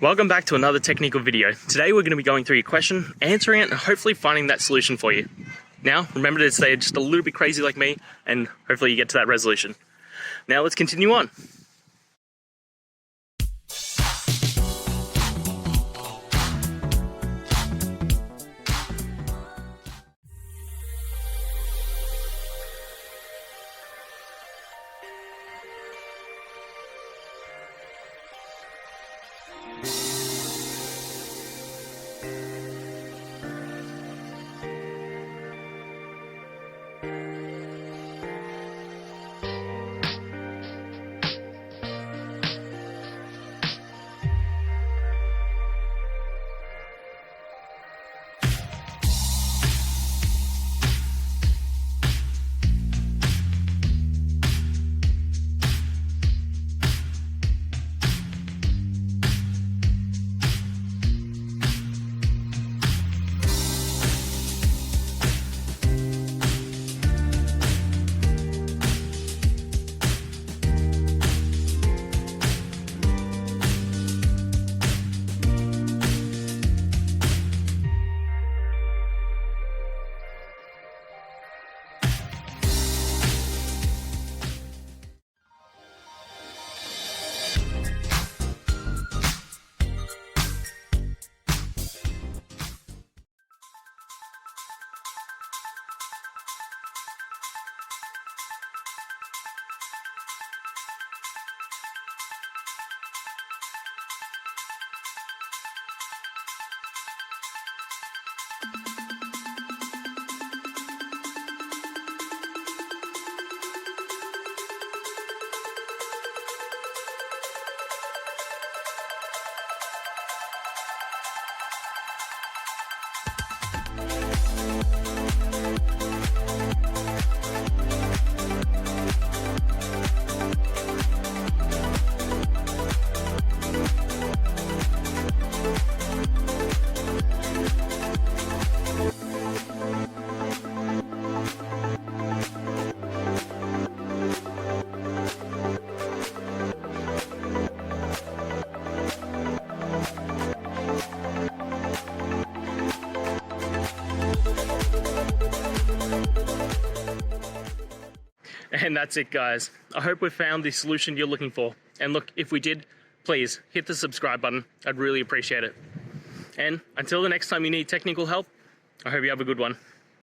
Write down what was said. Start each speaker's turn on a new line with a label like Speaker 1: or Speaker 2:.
Speaker 1: Welcome back to another technical video. Today we're going to be going through your question, answering it, and hopefully finding that solution for you. Now, remember to stay just a little bit crazy like me, and hopefully you get to that resolution. Now let's continue on. And that's it, guys. I hope we found the solution you're looking for. And look, if we did, please hit the subscribe button. I'd really appreciate it. And until the next time you need technical help, I hope you have a good one.